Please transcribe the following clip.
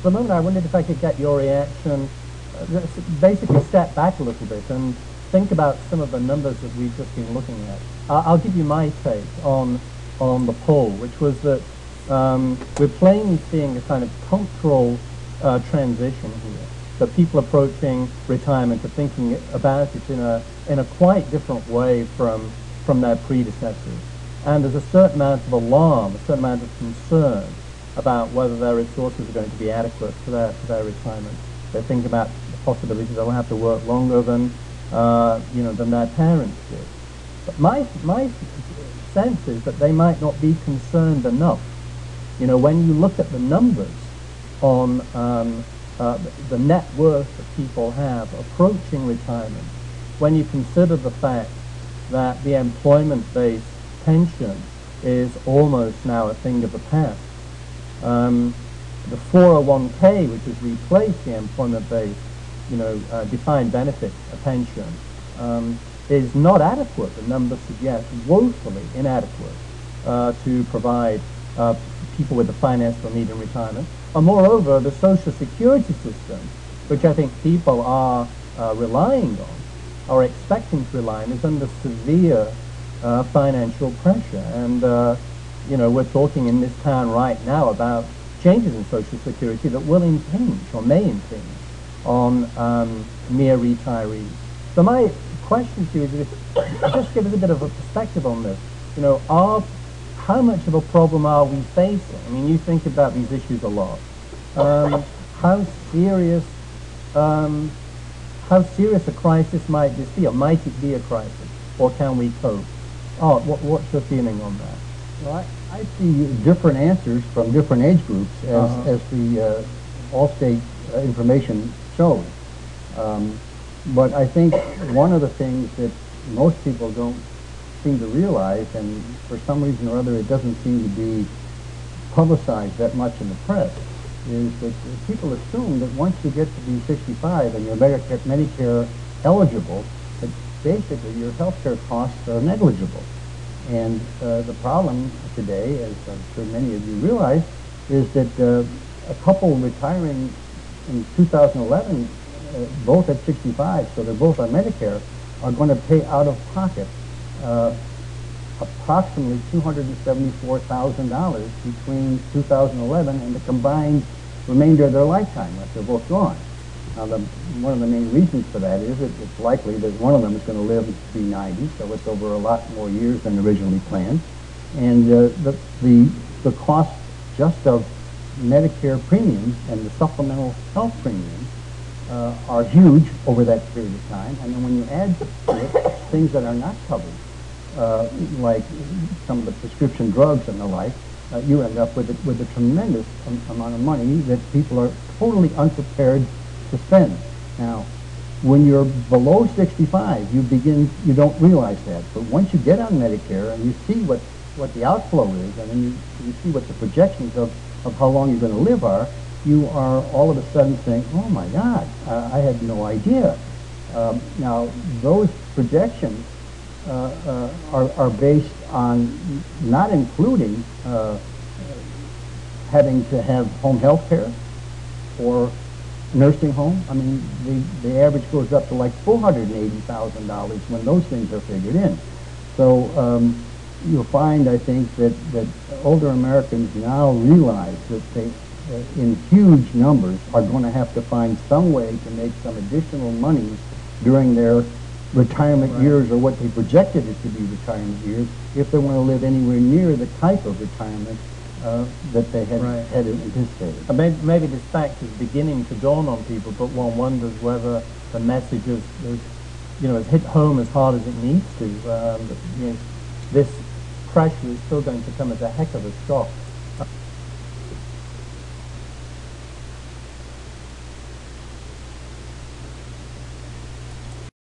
for the moment, I wondered if I could get your reaction, basically step back a little bit and think about some of the numbers that we've just been looking at. I'll give you my take on the poll, which was that we're plainly seeing a kind of cultural transition here. That people approaching retirement are thinking about it in a quite different way from their predecessors. And there's a certain amount of alarm, a certain amount of concern about whether their resources are going to be adequate for their retirement. They think about the possibility they'll have to work longer than than their parents did. But my sense is that they might not be concerned enough. You know, when you look at the numbers on the net worth that people have approaching retirement, when you consider the fact that the employment-based pension is almost now a thing of the past. The 401k, which has replaced the employment-based, defined benefit pension, is not adequate. The numbers suggest woefully inadequate to provide people with the finance they'll need in retirement. And moreover, the Social Security system, which I think people are relying on, or expecting to rely on, is under severe financial pressure. And, we're talking in this town right now about changes in Social Security that will impinge, or may impinge, on mere retirees. So my question to you is, just give us a bit of a perspective on this. How much of a problem are we facing? I mean, you think about these issues a lot. How serious a crisis might this be, or might it be a crisis, or can we cope? What's your feeling on that? Well, I see different answers from different age groups as the Allstate information shows. But I think one of the things that most people don't seem to realize, and for some reason or other it doesn't seem to be publicized that much in the press, is that people assume that once you get to be 65 and you're Medicare eligible, that basically your health care costs are negligible. And the problem today, as I'm sure many of you realize, is that a couple retiring in 2011, both at 65, so they're both on Medicare, are going to pay out of pocket approximately $274,000 between 2011 and the combined remainder of their lifetime, if they're both gone. Now, one of the main reasons for that is that it's likely that one of them is going to live to be 90, so it's over a lot more years than originally planned. And the cost just of Medicare premiums and the supplemental health premiums are huge over that period of time. And then when you add to it things that are not covered, like some of the prescription drugs and the like, you end up with a tremendous amount of money that people are totally unprepared to spend. Now, when you're below 65, you don't realize that. But once you get on Medicare and you see what the outflow is, and then you see what the projections of how long you're going to live are, you are all of a sudden saying, oh my God, I had no idea. Now, those projections are based on not including having to have home health care or nursing home. I mean, the average goes up to like $480,000 when those things are figured in. So you'll find, I think, that older Americans now realize that they, in huge numbers, are going to have to find some way to make some additional money during their retirement years, or what they projected it to be retirement years, if they want to live anywhere near the type of retirement that they had anticipated. Maybe this fact is beginning to dawn on people, but one wonders whether the message has hit home as hard as it needs to. This pressure is still going to come as a heck of a shock